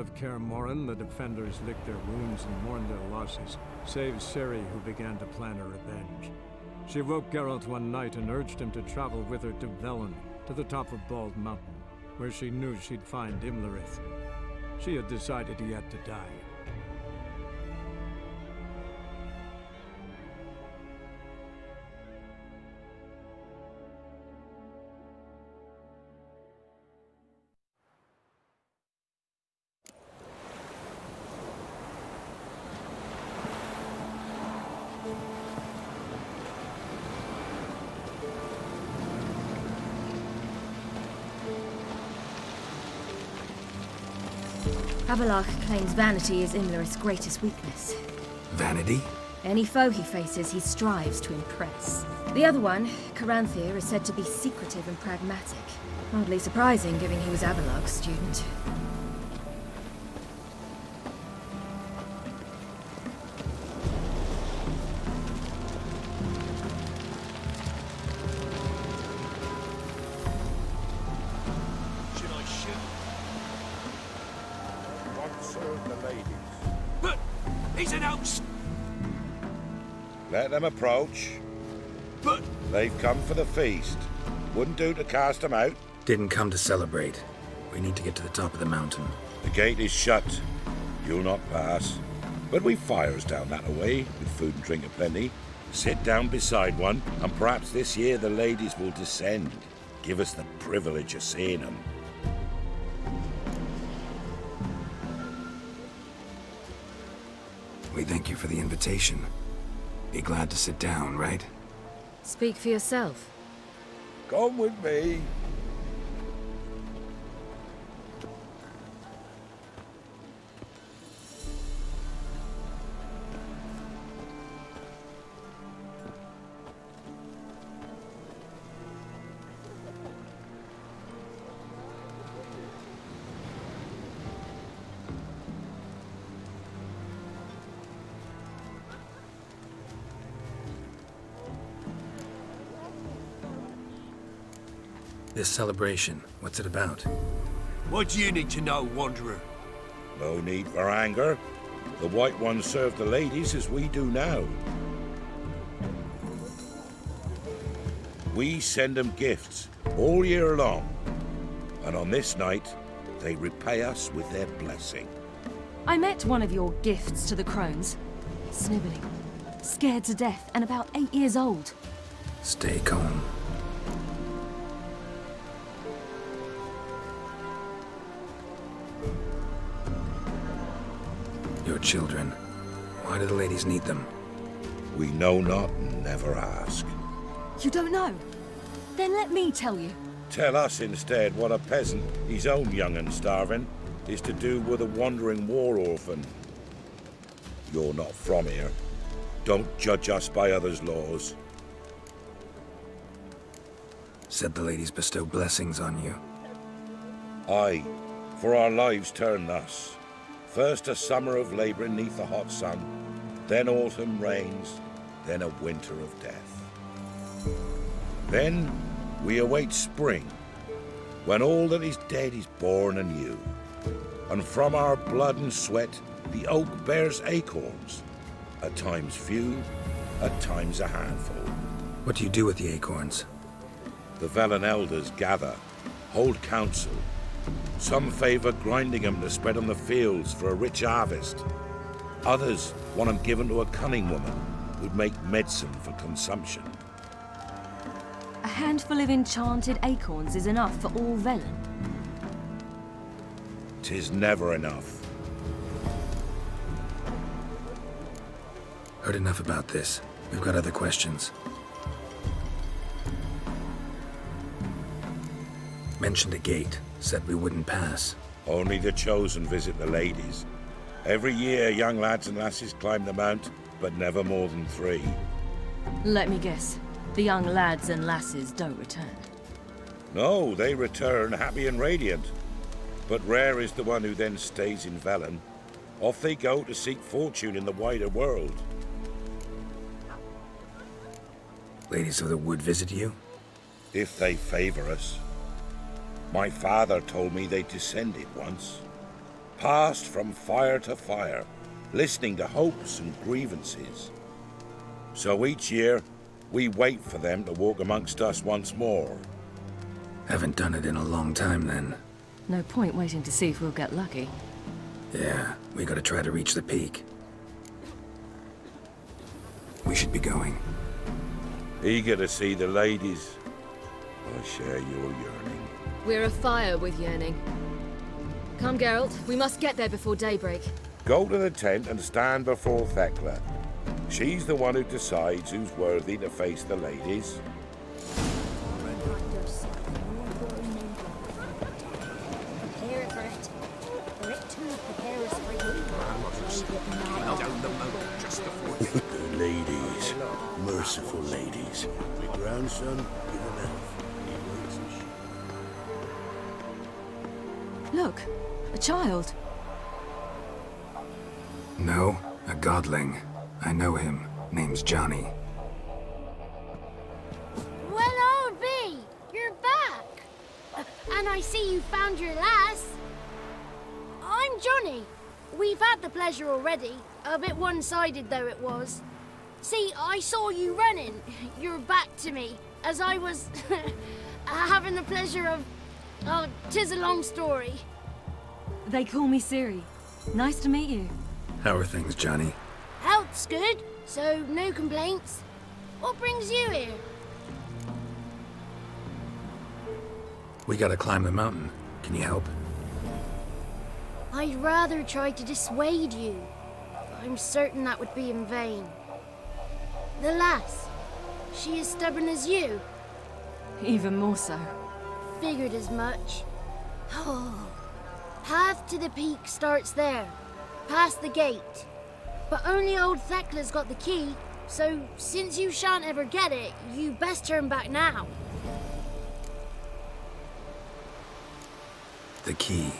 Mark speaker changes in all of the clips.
Speaker 1: of Kaer Morhen, the defenders licked their wounds and mourned their losses, save Ciri, who began to plan her revenge. She woke Geralt one night and urged him to travel with her to Velen, to the top of Bald Mountain, where she knew she'd find Imlerith. She had decided he had to die.
Speaker 2: Avallac'h claims vanity is Imlerith's greatest weakness.
Speaker 3: Vanity?
Speaker 2: Any foe he faces, he strives to impress. The other one, Caranthir, is said to be secretive and pragmatic. Hardly surprising, given he was Avallac'h's student.
Speaker 4: Let them approach.
Speaker 5: But...
Speaker 4: They've come for the feast. Wouldn't do to cast them out.
Speaker 3: Didn't come to celebrate. We need to get to the top of the mountain.
Speaker 4: The gate is shut. You'll not pass. But we've fires down that away, with food and drink aplenty. Sit down beside one, and perhaps this year the ladies will descend. Give us the privilege of seeing them.
Speaker 3: We thank you for the invitation. Be glad to sit down, right?
Speaker 2: Speak for yourself.
Speaker 4: Come with me.
Speaker 3: This celebration, what's it about?
Speaker 5: What do you need to know, Wanderer?
Speaker 4: No need for anger. The White Ones serve the ladies as we do now. We send them gifts all year long. And on this night, they repay us with their blessing.
Speaker 6: I met one of your gifts to the crones. Sniveling, scared to death, and about 8 years old.
Speaker 3: Stay calm. Your children. Why do the ladies need them?
Speaker 4: We know not and never ask.
Speaker 6: You don't know? Then let me tell you.
Speaker 4: Tell us instead what a peasant, his own young and starving, is to do with a wandering war orphan. You're not from here. Don't judge us by others' laws.
Speaker 3: Said the ladies bestow blessings on you.
Speaker 4: Aye, for our lives turn thus. First a summer of labouring neath the hot sun, then autumn rains, then a winter of death. Then we await spring, when all that is dead is born anew. And from our blood and sweat the oak bears acorns, at times few, at times a handful.
Speaker 3: What do you do with the acorns?
Speaker 4: The Velen elders gather, hold council. Some favour grinding them to spread on the fields for a rich harvest. Others want them given to a cunning woman who'd make medicine for consumption.
Speaker 6: A handful of enchanted acorns is enough for all Velen.
Speaker 4: 'Tis never enough.
Speaker 3: Heard enough about this. We've got other questions. Mentioned a gate. Said we wouldn't pass.
Speaker 4: Only the chosen visit the ladies. Every year young lads and lasses climb the mount, but never more than 3.
Speaker 6: Let me guess. The young lads and lasses don't return.
Speaker 4: No, they return happy and radiant. But rare is the one who then stays in Velen. Off they go to seek fortune in the wider world.
Speaker 3: Ladies of the Wood visit you?
Speaker 4: If they favour us. My father told me they descended once. passed from fire to fire, listening to hopes and grievances. So each year, we wait for them to walk amongst us once more.
Speaker 3: Haven't done it in a long time then.
Speaker 6: No point waiting to see if we'll get lucky.
Speaker 3: Yeah, we gotta try to reach the peak. We should be going.
Speaker 4: Eager to see the ladies. I share your yearning.
Speaker 2: We're afire with yearning. Come, Geralt. We must get there before daybreak.
Speaker 4: Go to the tent and stand before Thekla. She's the one who decides who's worthy to face the ladies.
Speaker 7: Prepare for it. For it too prepares for you.
Speaker 5: Down the moat just before
Speaker 8: The ladies, merciful ladies. My grandson, give him elf. He waits and
Speaker 6: Look, a child.
Speaker 3: No, a godling. I know him. Name's Johnny.
Speaker 7: Well, old B, you're back. And I see you found your lass. I'm Johnny. We've had the pleasure already. A bit one-sided though it was. See, I saw you running. Your back to me. As I was having the pleasure of... Oh, 'tis a long story.
Speaker 6: They call me Ciri. Nice to meet you.
Speaker 3: How are things, Johnny?
Speaker 7: Health's good, so no complaints. What brings you here?
Speaker 3: We gotta climb the mountain. Can you help?
Speaker 7: I'd rather try to dissuade you. But I'm certain that would be in vain. The lass, she as stubborn as you?
Speaker 6: Even more so.
Speaker 7: Figured as much. Oh. Path to the peak starts there, past the gate. But only old Thekla's got the key, so since you shan't ever get it, you best turn back now.
Speaker 3: The key.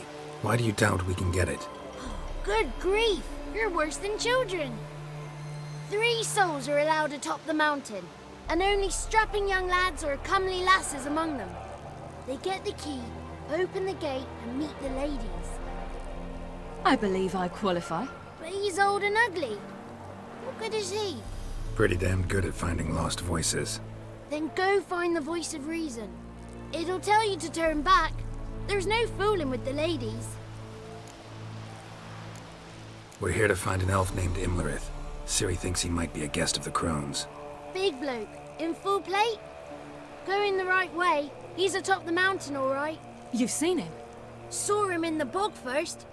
Speaker 3: Why do you doubt we can get it?
Speaker 7: Good grief, you're worse than children. 3 souls are allowed atop the mountain, and only strapping young lads or comely lasses among them. They get the key, open the gate, and meet the ladies.
Speaker 6: I believe I qualify.
Speaker 7: But he's old and ugly. What good is he?
Speaker 3: Pretty damn good at finding lost voices.
Speaker 7: Then go find the voice of reason. It'll tell you to turn back. There's no fooling with the ladies.
Speaker 3: We're here to find an elf named Imlerith. Ciri thinks he might be a guest of the Crones.
Speaker 7: Big bloke, in full plate? Going the right way. He's atop the mountain, all right.
Speaker 6: You've seen him?
Speaker 7: Saw him in the bog first.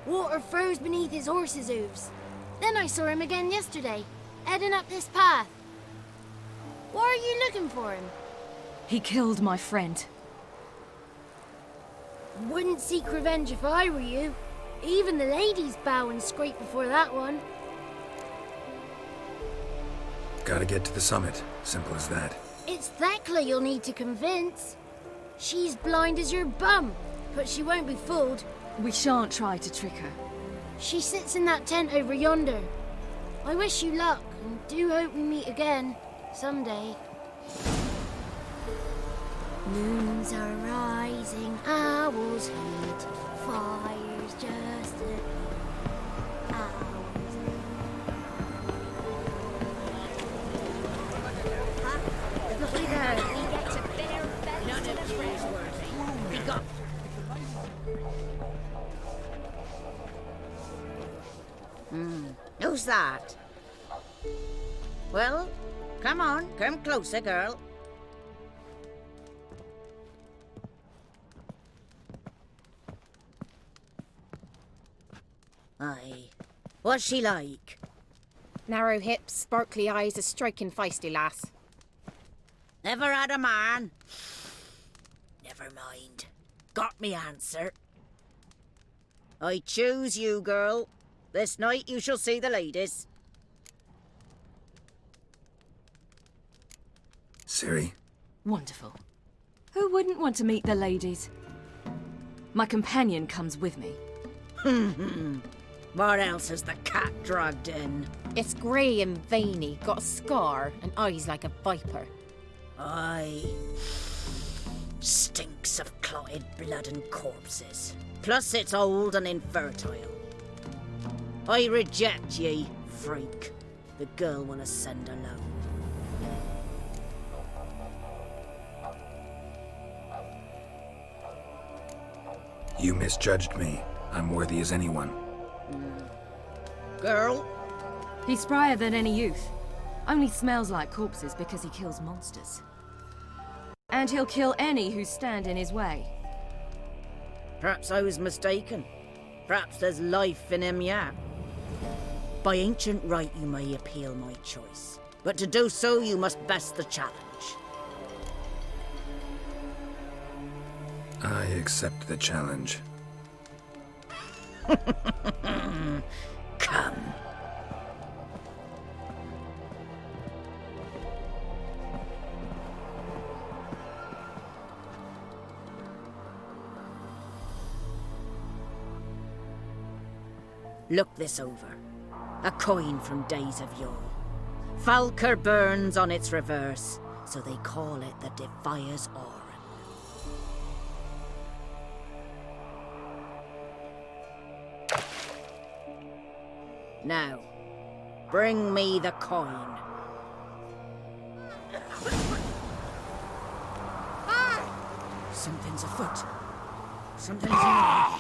Speaker 7: Water froze beneath his horse's hooves. Then I saw him again yesterday, heading up this path. Why are you looking for him?
Speaker 6: He killed my friend.
Speaker 7: Wouldn't seek revenge if I were you. Even the ladies bow and scrape before that one.
Speaker 3: Gotta get to the summit. Simple as that.
Speaker 7: It's Thekla you'll need to convince. She's blind as your bum, but she won't be fooled.
Speaker 6: We shan't try to trick her.
Speaker 7: She sits in that tent over yonder. I wish you luck, and do hope we meet again, someday. Moons are rising, owls hoot, fire's just a owls.
Speaker 2: Look at her.
Speaker 9: Who's that? Well, come on, come closer, girl. Aye. What's she like?
Speaker 10: Narrow hips, sparkly eyes, a striking feisty lass.
Speaker 9: Never had a man? Never mind. Got me answer. I choose you, girl. This night you shall see the ladies.
Speaker 3: Ciri?
Speaker 6: Wonderful. Who wouldn't want to meet the ladies? My companion comes with me.
Speaker 9: What else has the cat dragged in?
Speaker 10: It's grey and veiny, got a scar, and eyes like a viper.
Speaker 9: Aye. Stinks of clotted blood and corpses. Plus it's old and infertile. I reject ye, freak. The girl wanna send alone.
Speaker 3: You misjudged me. I'm worthy as anyone.
Speaker 9: Girl?
Speaker 6: He's sprier than any youth. Only smells like corpses because he kills monsters. And he'll kill any who stand in his way.
Speaker 9: Perhaps I was mistaken. Perhaps there's life in him yet. By ancient right you may appeal my choice. But to do so you must best the challenge.
Speaker 3: I accept the challenge.
Speaker 9: Come. Look this over. A coin from days of yore. Falker burns on its reverse, so they call it the Defier's Oran. Now, bring me the coin. Something's afoot. Something's in there.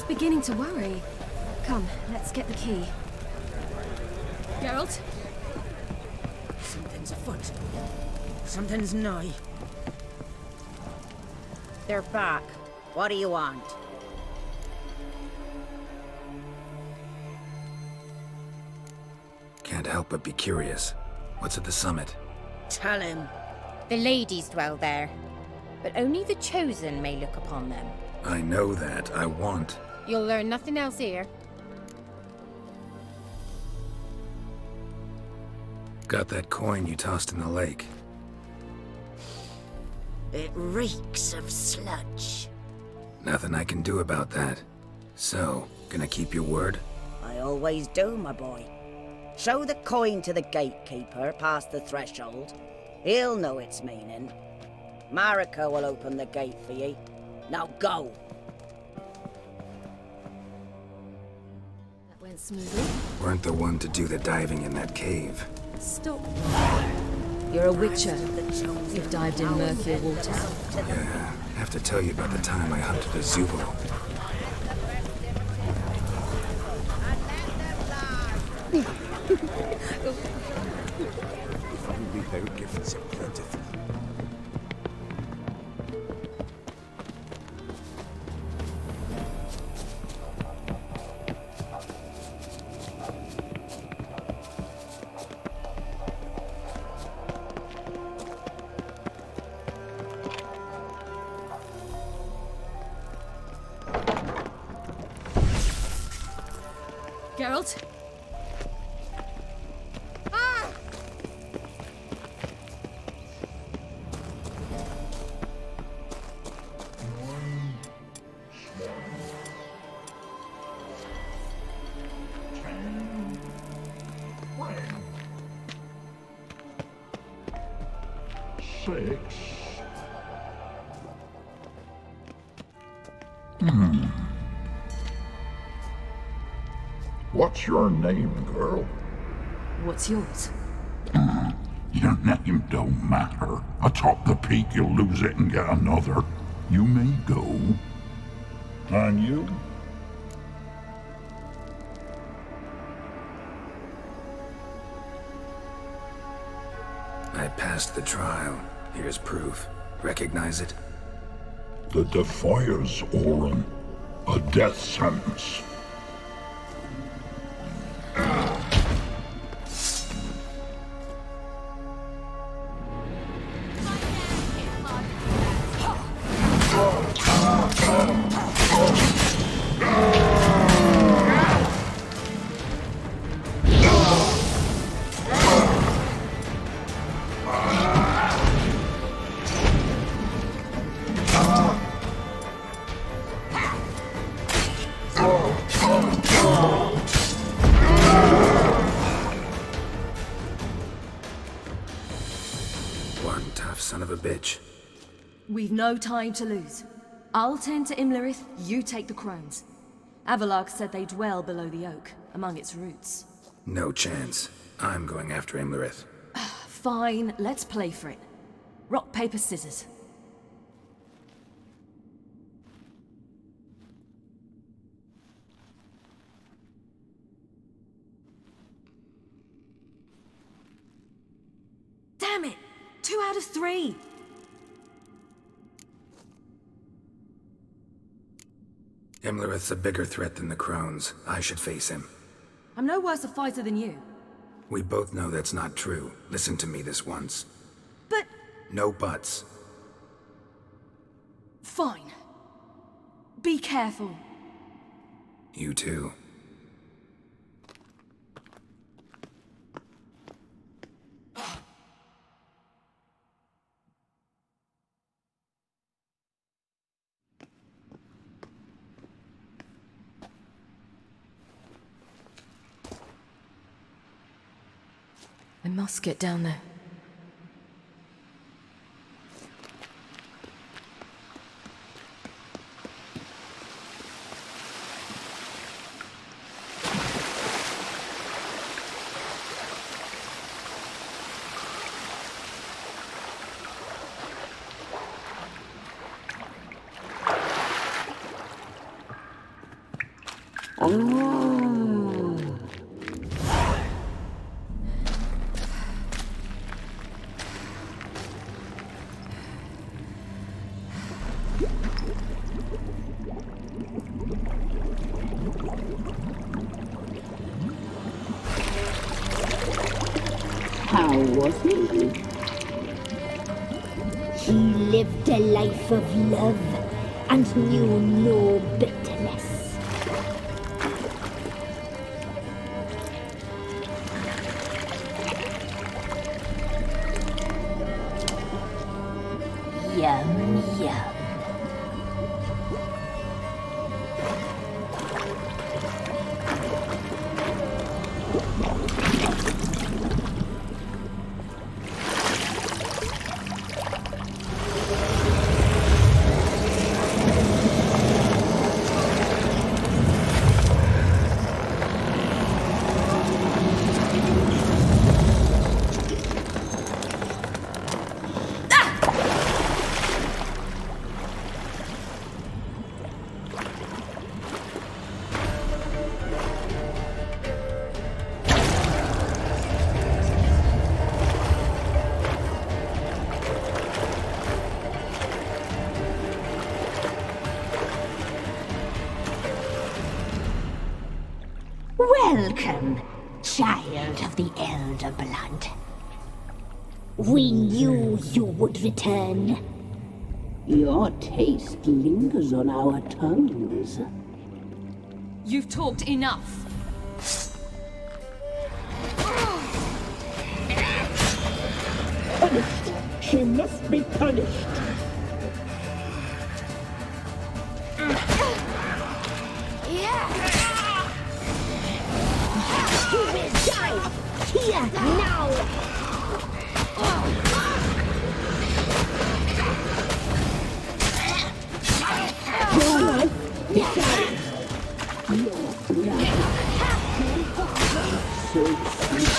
Speaker 2: was beginning to worry. Come, let's get the key. Geralt?
Speaker 9: Something's afoot. Something's nigh. They're back. What do you want?
Speaker 3: Can't help but be curious. What's at the summit?
Speaker 9: Tell him.
Speaker 10: The ladies dwell there, but only the chosen may look upon them.
Speaker 3: I know that. I want.
Speaker 10: You'll learn nothing else here.
Speaker 3: Got that coin you tossed in the lake.
Speaker 9: It reeks of sludge.
Speaker 3: Nothing I can do about that. So, gonna keep your word?
Speaker 9: I always do, my boy. Show the coin to the gatekeeper past the threshold. He'll know its meaning. Marika will open the gate for ye. Now go.
Speaker 2: That went smoothly.
Speaker 3: Weren't the one to do the diving in that cave.
Speaker 2: Stop. You're a witcher. You've dived in murkier waters.
Speaker 3: Yeah, have to tell you about the time I hunted a Zubul.
Speaker 8: If only their gifts are plentiful.
Speaker 2: Geralt?
Speaker 11: What's your name, girl?
Speaker 2: What's yours?
Speaker 11: Your name don't matter. Atop the peak, you'll lose it and get another. You may go. And you?
Speaker 3: I passed the trial. Here's proof. Recognize it?
Speaker 11: The Defiers, Orin. A death sentence.
Speaker 3: One tough son of a bitch.
Speaker 6: We've no time to lose. I'll tend to Imlerith, you take the crones. Avalok said they dwell below the oak, among its roots.
Speaker 3: No chance. I'm going after Imlerith.
Speaker 6: Fine, let's play for it. Rock, paper, scissors. Damn it! 2 out of 3!
Speaker 3: Imlerith's a bigger threat than the crones. I should face him.
Speaker 6: I'm no worse a fighter than you.
Speaker 3: We both know that's not true. Listen to me this once.
Speaker 6: But...
Speaker 3: No buts.
Speaker 6: fine. Be careful.
Speaker 3: You too.
Speaker 2: I must get down there.
Speaker 12: How was he? He lived a life of love and knew no bitterness. Yum, yum. Welcome, child of the Elder Blood. We knew you would return. Your taste lingers on our tongues.
Speaker 6: You've talked enough.
Speaker 12: Punished! She must be punished! You will die! Here, now! Your life decides. Your blood. So sweet.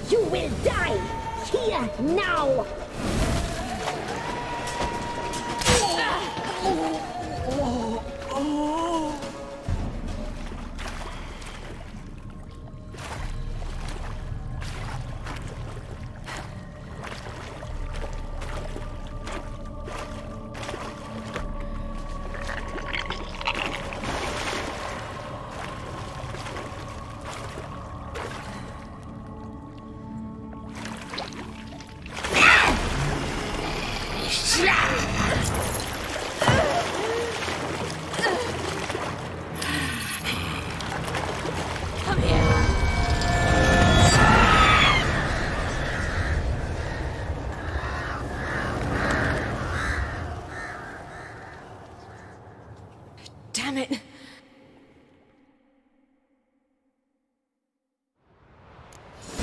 Speaker 12: You will die here now!
Speaker 6: Damn it!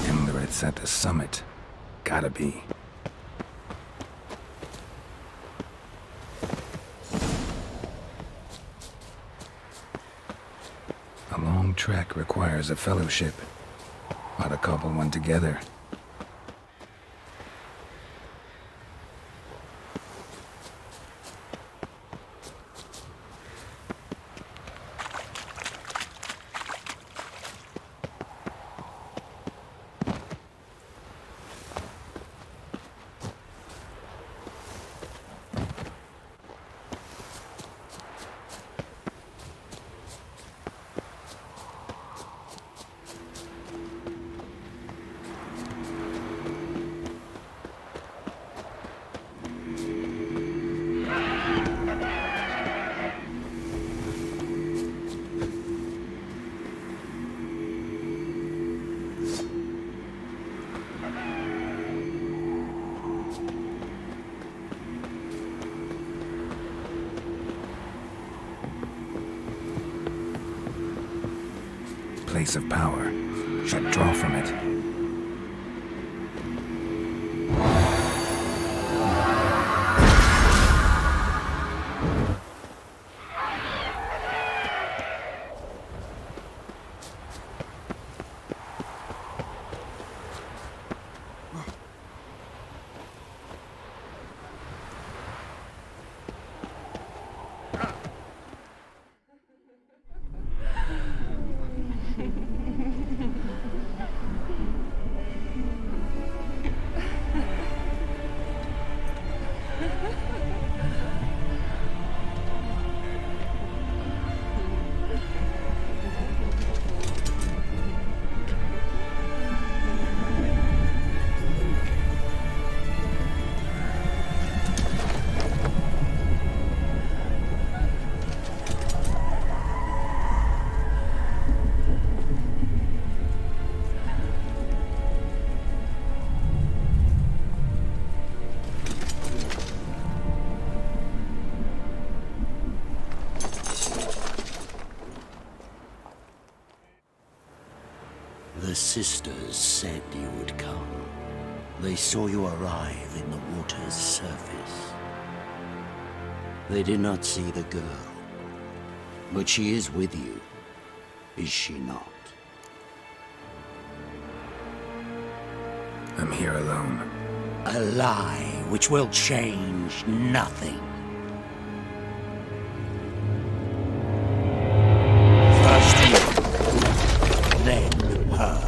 Speaker 3: Imlerith's at the summit. Gotta be. A long trek requires a fellowship. Ought to cobble one together. place of power. Should draw from it.
Speaker 8: The sisters said you would come. They saw you arrive in the water's surface. They did not see the girl. But she is with you, is she not?
Speaker 3: I'm here alone.
Speaker 8: A lie which will change nothing. First you, then her.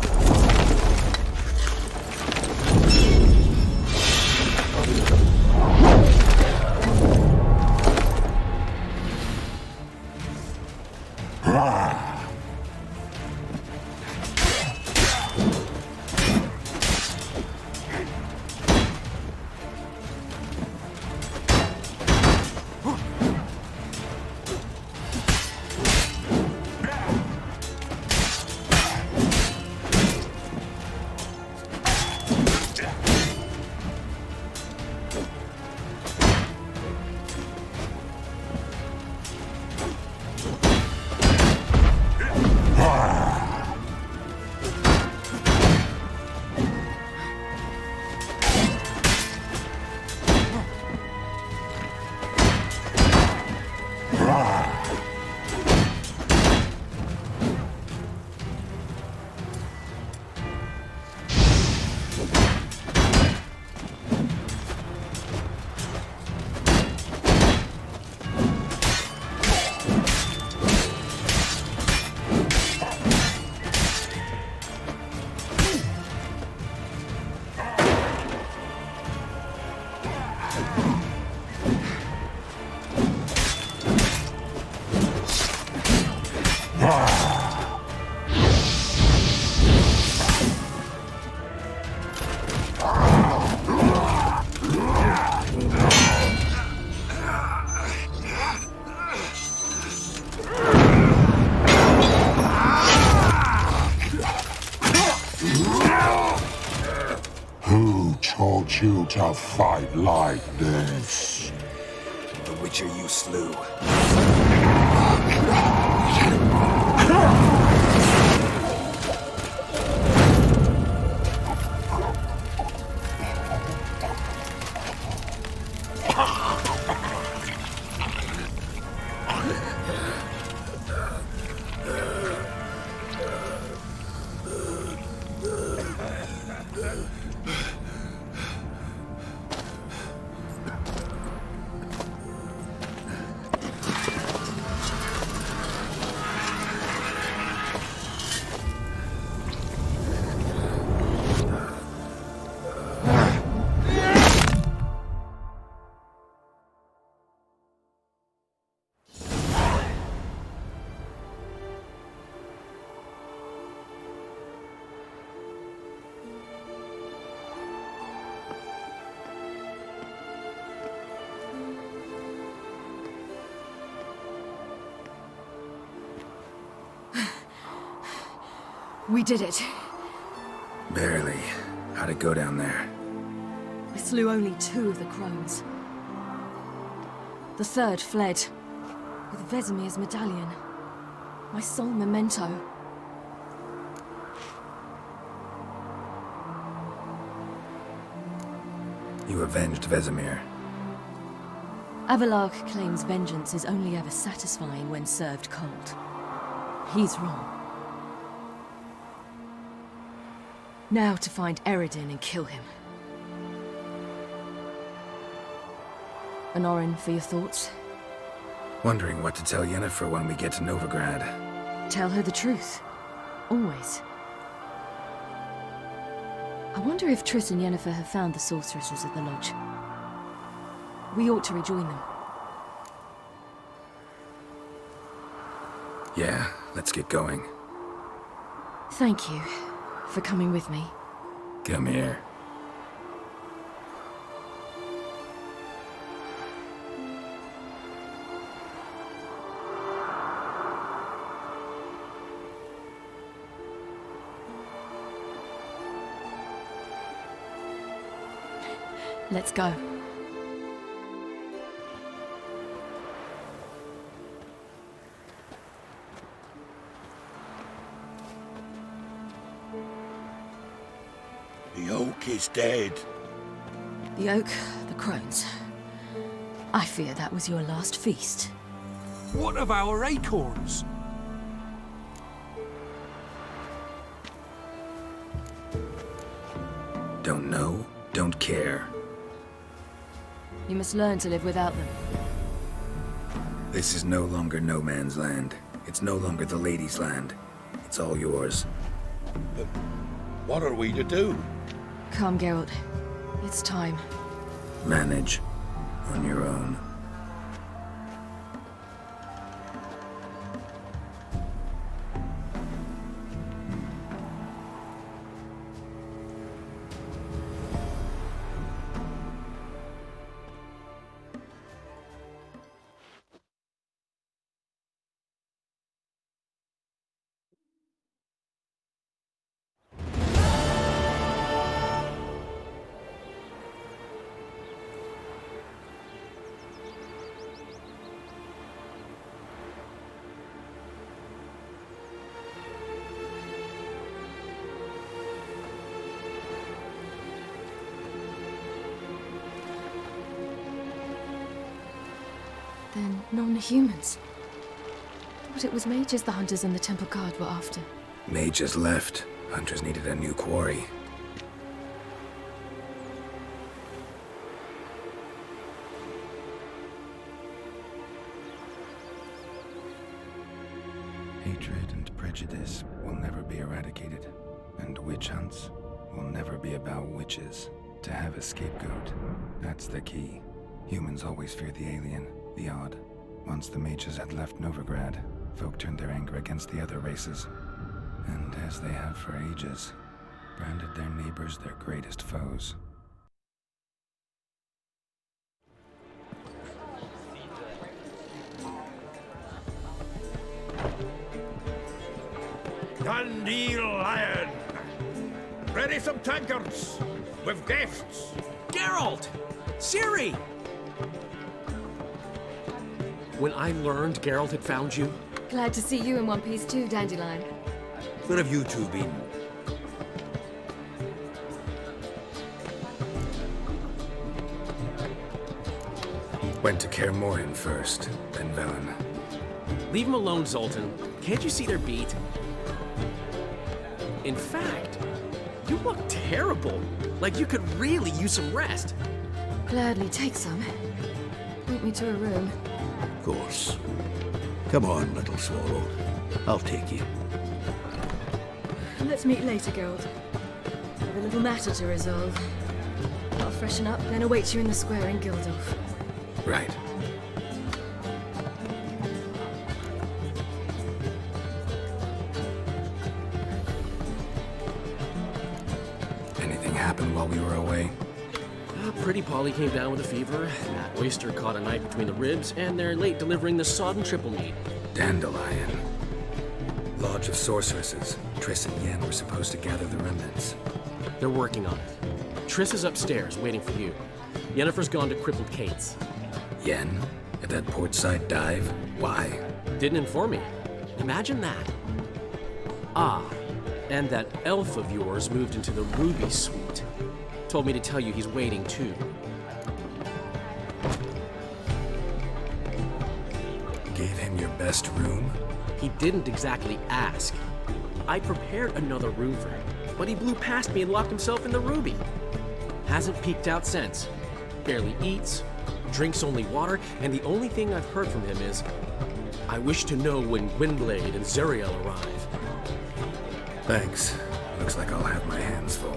Speaker 11: Who taught you to fight like this?
Speaker 3: The Witcher you slew.
Speaker 6: We did it.
Speaker 3: Barely. How'd it go down there?
Speaker 6: I slew only 2 of the crones. The third fled, with Vesemir's medallion. My sole memento.
Speaker 3: You avenged Vesemir.
Speaker 6: Avalok claims vengeance is only ever satisfying when served cold. He's wrong. Now to find Eredin and kill him. Honorin, for your thoughts?
Speaker 3: Wondering what to tell Yennefer when we get to Novigrad.
Speaker 6: Tell her the truth. Always. I wonder if Triss and Yennefer have found the sorceresses at the lodge. We ought to rejoin them.
Speaker 3: Yeah, let's get going.
Speaker 6: Thank you for coming with me.
Speaker 3: Come here.
Speaker 6: Let's go.
Speaker 4: The oak is dead.
Speaker 6: The oak, the crones. I fear that was your last feast.
Speaker 5: What of our acorns?
Speaker 3: Don't know, don't care.
Speaker 6: You must learn to live without them.
Speaker 3: This is no longer no man's land. It's no longer the lady's land. It's all yours.
Speaker 4: But what are we to do?
Speaker 6: Come, Geralt. It's time.
Speaker 3: Manage. On your own.
Speaker 6: Then non-humans. But it was mages the hunters and the temple guard were after.
Speaker 3: Mages left. Hunters needed a new quarry. Hatred and prejudice will never be eradicated. And witch hunts will never be about witches. To have a scapegoat, that's the key. Humans always fear the alien, the odd. Once the mages had left Novigrad, folk turned their anger against the other races. And as they have for ages, branded their neighbors their greatest foes.
Speaker 13: Dandelion! Ready some tankards with gifts.
Speaker 5: Geralt! Ciri! When I learned Geralt had found you...
Speaker 6: Glad to see you in one piece too, Dandelion.
Speaker 13: Where have you two been?
Speaker 3: Went to Kaer Morhen first, then Velen.
Speaker 5: Leave them alone, Zoltan. Can't you see they're beat? In fact, you look terrible. Like you could really use some rest.
Speaker 6: Gladly take some. Point me to a room.
Speaker 13: Of course. Come on, little swallow. I'll take you.
Speaker 6: Let's meet later, Geralt. Have a little matter to resolve. I'll freshen up, then await you in the square in Gildorf.
Speaker 3: Right. Anything happened while we were away?
Speaker 5: Pretty Polly came down with a fever. That oyster caught a knife between the ribs, and they're late delivering the sodden triple meat.
Speaker 3: Dandelion. Lodge of Sorceresses. Triss and Yen were supposed to gather the remnants.
Speaker 5: They're working on it. Triss is upstairs, waiting for you. Yennefer's gone to Crippled Kate's.
Speaker 3: Yen? At that portside dive? Why?
Speaker 5: Didn't inform me. Imagine that. Ah, and that elf of yours moved into the Ruby Suite. Told me to tell you he's waiting too.
Speaker 3: Gave him your best room?
Speaker 5: He didn't exactly ask. I prepared another room for him, but he blew past me and locked himself in the Ruby. Hasn't peeked out since. Barely eats, drinks only water, and the only thing I've heard from him is, I wish to know when Gwynblade and Zuriel arrive.
Speaker 3: Thanks. Looks like I'll have my hands full.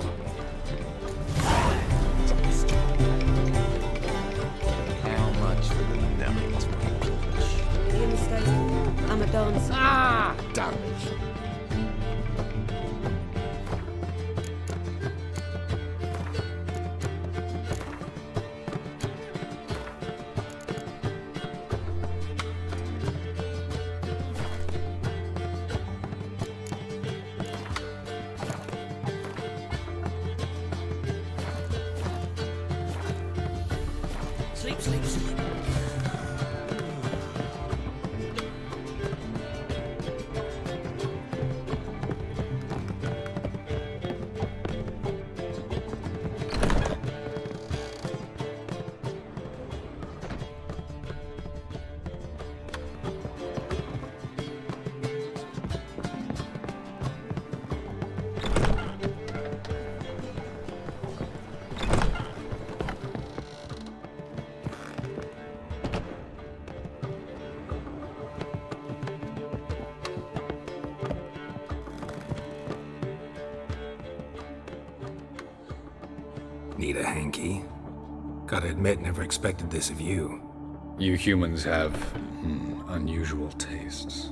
Speaker 14: How much for the Nellies, my peach?
Speaker 15: You're mistaken. I'm a dancer.
Speaker 14: Ah! Damn it.
Speaker 9: Sleep, sleep, sleep.
Speaker 3: Need a hanky? Gotta admit, never expected this of you.
Speaker 16: You humans have, unusual tastes.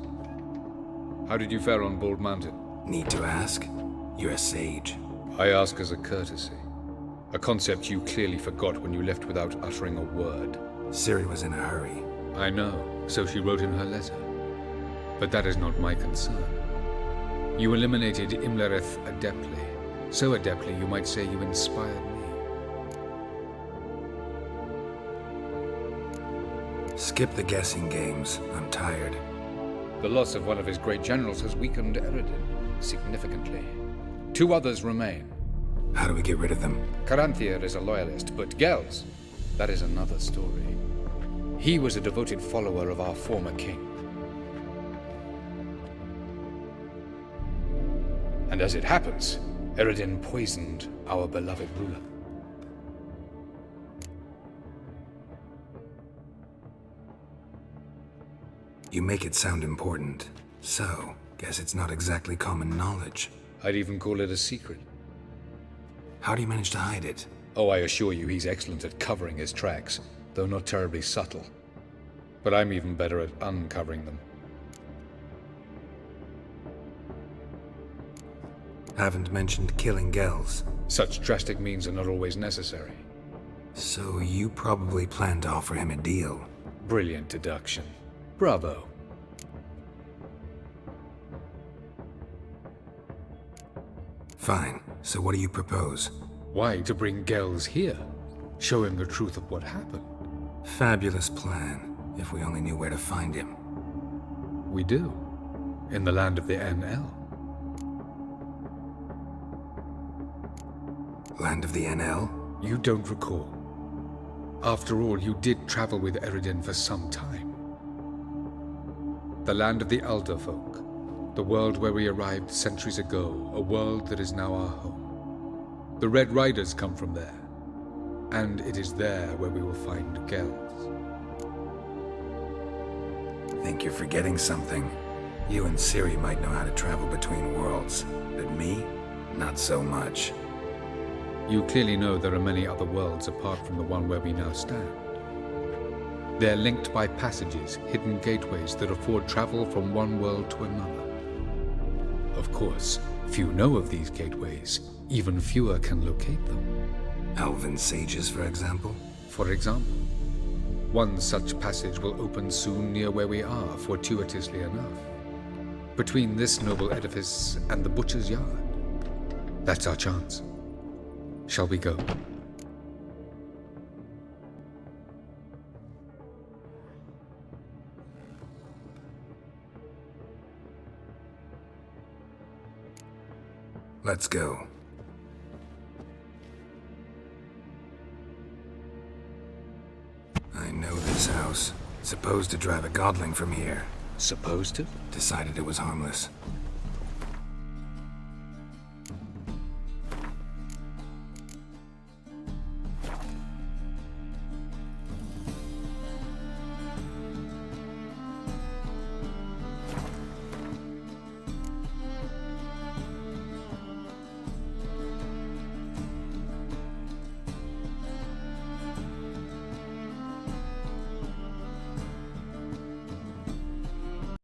Speaker 16: How did you fare on Bald Mountain?
Speaker 3: Need to ask? You're a sage.
Speaker 16: I ask as a courtesy. A concept you clearly forgot when you left without uttering a word.
Speaker 3: Ciri was in a hurry.
Speaker 16: I know, so she wrote in her letter. But that is not my concern. You eliminated Imlerith adeptly. So adeptly, you might say you inspired me.
Speaker 3: Skip the guessing games. I'm tired.
Speaker 16: The loss of one of his great generals has weakened Eredin significantly. 2 others remain.
Speaker 3: How do we get rid of them?
Speaker 16: Caranthir is a loyalist, but Gels, that is another story. He was a devoted follower of our former king. And as it happens, Eredin poisoned our beloved ruler.
Speaker 3: You make it sound important. So, guess it's not exactly common knowledge.
Speaker 16: I'd even call it a secret.
Speaker 3: How do you manage to hide it?
Speaker 16: Oh, I assure you he's excellent at covering his tracks, though not terribly subtle. But I'm even better at uncovering them.
Speaker 3: Haven't mentioned killing Gels.
Speaker 16: Such drastic means are not always necessary.
Speaker 3: So you probably plan to offer him a deal.
Speaker 16: Brilliant deduction. Bravo.
Speaker 3: Fine. So what do you propose?
Speaker 16: Why, to bring Gels here. Show him the truth of what happened.
Speaker 3: Fabulous plan, if we only knew where to find him.
Speaker 16: We do. In the land of the NL.
Speaker 3: Land of the NL?
Speaker 16: You don't recall. After all, you did travel with Eredin for some time. The land of the Elder Folk. The world where we arrived centuries ago. A world that is now our home. The Red Riders come from there. And it is there where we will find Gels.
Speaker 3: Think you're forgetting something. You and Ciri might know how to travel between worlds, but me? Not so much.
Speaker 16: You clearly know there are many other worlds apart from the one where we now stand. They're linked by passages, hidden gateways that afford travel from one world to another. Of course, few know of these gateways. Even fewer can locate them.
Speaker 3: Elven sages, for example?
Speaker 16: For example. One such passage will open soon near where we are, fortuitously enough. Between this noble edifice and the butcher's yard. That's our chance. Shall we go?
Speaker 3: Let's go. Supposed to drive a godling from here.
Speaker 16: Supposed to?
Speaker 3: Decided it was harmless.